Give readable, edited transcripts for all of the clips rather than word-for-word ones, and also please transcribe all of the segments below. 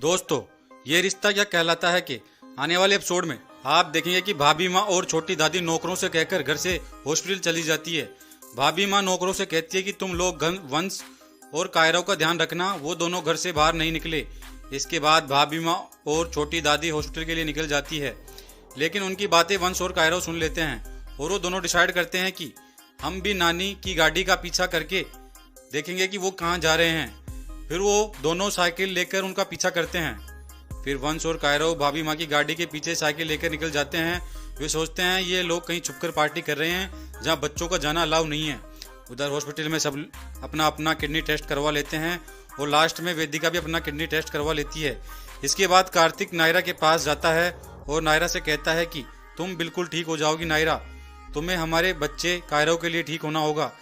दोस्तों, ये रिश्ता क्या कहलाता है कि आने वाले एपिसोड में आप देखेंगे कि भाभी माँ और छोटी दादी नौकरों से कहकर घर से हॉस्पिटल चली जाती है। भाभी माँ नौकरों से कहती है कि तुम लोग वंश और कायरव का ध्यान रखना, वो दोनों घर से बाहर नहीं निकले। इसके बाद भाभी माँ और छोटी दादी हॉस्पिटल के लिए निकल जाती है, लेकिन उनकी बातें वंश और कायरव सुन लेते हैं और वो दोनों डिसाइड करते हैं कि हम भी नानी की गाड़ी का पीछा करके देखेंगे कि वो कहाँ जा रहे हैं। फिर वो दोनों साइकिल लेकर उनका पीछा करते हैं। फिर वंश और कायरव भाभी माँ की गाड़ी के पीछे साइकिल लेकर निकल जाते हैं। वे सोचते हैं ये लोग कहीं छुपकर पार्टी कर रहे हैं जहाँ बच्चों का जाना अलाउ नहीं है। उधर हॉस्पिटल में सब अपना अपना किडनी टेस्ट करवा लेते हैं और लास्ट में वेदिका भी अपना किडनी टेस्ट करवा लेती है। इसके बाद कार्तिक नायरा के पास जाता है और नायरा से कहता है कि तुम बिल्कुल ठीक हो जाओगी नायरा, तुम्हें हमारे बच्चे कायरव के लिए ठीक होना होगा,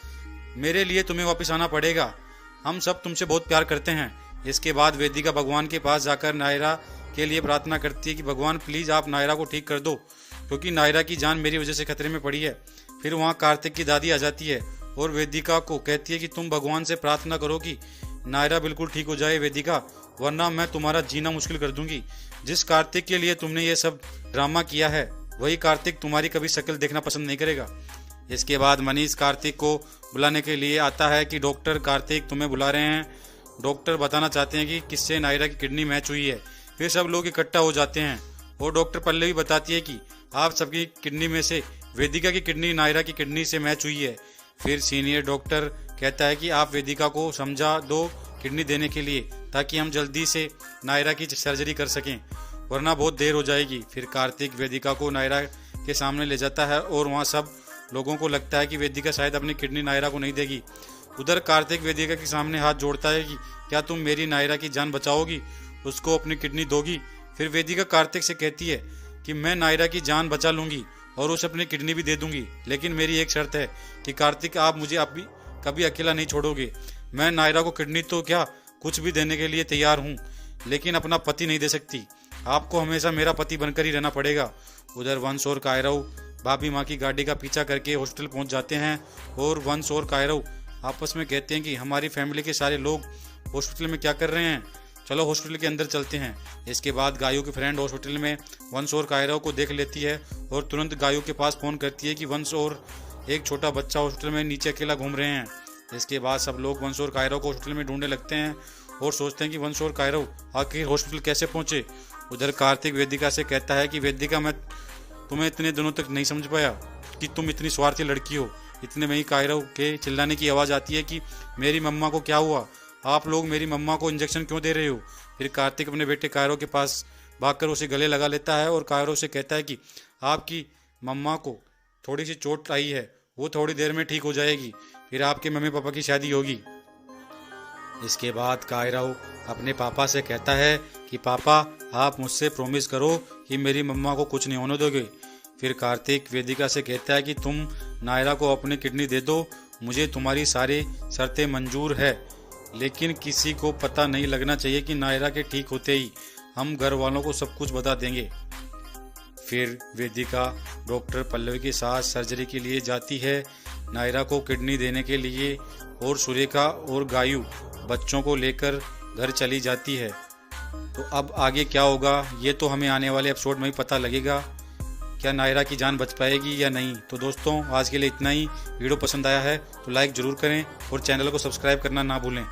मेरे लिए तुम्हें वापस आना पड़ेगा, हम सब तुमसे बहुत प्यार करते हैं। इसके बाद वेदिका भगवान के पास जाकर नायरा के लिए प्रार्थना करती है कि भगवान प्लीज आप नायरा को ठीक कर दो, क्योंकि नायरा की जान मेरी वजह से खतरे में पड़ी है। फिर वहाँ कार्तिक की दादी आ जाती है और वेदिका को कहती है कि तुम भगवान से प्रार्थना करो कि नायरा बिल्कुल ठीक हो जाए वेदिका, वरना मैं तुम्हारा जीना मुश्किल कर दूंगी। जिस कार्तिक के लिए तुमने ये सब ड्रामा किया है वही कार्तिक तुम्हारी कभी शक्ल देखना पसंद नहीं करेगा। इसके बाद मनीष कार्तिक को बुलाने के लिए आता है कि डॉक्टर कार्तिक तुम्हें बुला रहे हैं। डॉक्टर बताना चाहते हैं कि किससे नायरा की किडनी मैच हुई है। फिर सब लोग इकट्ठा हो जाते हैं और डॉक्टर पल्लवी बताती है कि आप सबकी किडनी में से वेदिका की किडनी नायरा की किडनी से मैच हुई है। फिर सीनियर डॉक्टर कहता है कि आप वेदिका को समझा दो किडनी देने के लिए, ताकि हम जल्दी से नायरा की सर्जरी कर सकें, वरना बहुत देर हो जाएगी। फिर कार्तिक वेदिका को नायरा के सामने ले जाता है और वहाँ सब लोगों को लगता है कि वेदिका शायद अपनी किडनी नायरा को नहीं देगी। उधर कार्तिक वेदिका के सामने हाथ जोड़ता है कि क्या तुम मेरी नायरा की जान बचाओगी, उसको अपनी किडनी दोगी। फिर वेदिका कार्तिक से कहती है कि मैं नायरा की जान बचा लूंगी और उसे अपनी किडनी भी दे दूंगी, लेकिन मेरी एक शर्त है कि कार्तिक आप मुझे कभी अकेला नहीं छोड़ोगे। मैं नायरा को किडनी तो क्या कुछ भी देने के लिए तैयार हूँ, लेकिन अपना पति नहीं दे सकती, आपको हमेशा मेरा पति बनकर ही रहना पड़ेगा। उधर वंश और कायरव भाभी माँ की गाड़ी का पीछा करके हॉस्पिटल पहुंच जाते हैं और वंश और कायरव आपस में कहते हैं कि हमारी फैमिली के सारे लोग हॉस्पिटल में क्या कर रहे हैं, चलो हॉस्पिटल के अंदर चलते हैं। इसके बाद गायों की फ्रेंड हॉस्पिटल में वंश और कायरव को देख लेती है और तुरंत गायों के पास फोन करती है कि वंश और एक छोटा बच्चा हॉस्पिटल में नीचे अकेला घूम रहे हैं। इसके बाद सब लोग वंश और कायरव को हॉस्पिटल में ढूंढने लगते हैं और सोचते हैं कि वंश और कायरव आखिर हॉस्पिटल कैसे पहुंचे। उधर कार्तिक वेदिका से कहता है कि वेदिका मैं तुम्हें इतने दिनों तक नहीं समझ पाया कि तुम इतनी स्वार्थी लड़की हो। इतने में ही कायरव के चिल्लाने की आवाज़ आती है कि मेरी मम्मा को क्या हुआ, आप लोग मेरी मम्मा को इंजेक्शन क्यों दे रहे हो। फिर कार्तिक अपने बेटे कायरव के पास भागकर उसे गले लगा लेता है और कायरव से कहता है कि आपकी मम्मा को थोड़ी सी चोट आई है, वो थोड़ी देर में ठीक हो जाएगी, फिर आपके मम्मी पापा की शादी होगी। इसके बाद कायरव अपने पापा से कहता है कि पापा आप मुझसे प्रॉमिस करो कि मेरी मम्मा को कुछ नहीं होने दोगे। फिर कार्तिक वेदिका से कहता है कि तुम नायरा को अपनी किडनी दे दो, मुझे तुम्हारी सारी शर्तें मंजूर है, लेकिन किसी को पता नहीं लगना चाहिए कि नायरा के ठीक होते ही हम घर वालों को सब कुछ बता देंगे। फिर वेदिका डॉक्टर पल्लवी के साथ सर्जरी के लिए जाती है नायरा को किडनी देने के लिए और सुरेखा और गायू बच्चों को लेकर घर चली जाती है। तो अब आगे क्या होगा ये तो हमें आने वाले एपिसोड में ही पता लगेगा, क्या नायरा की जान बच पाएगी या नहीं। तो दोस्तों आज के लिए इतना ही। वीडियो पसंद आया है तो लाइक ज़रूर करें और चैनल को सब्सक्राइब करना ना भूलें।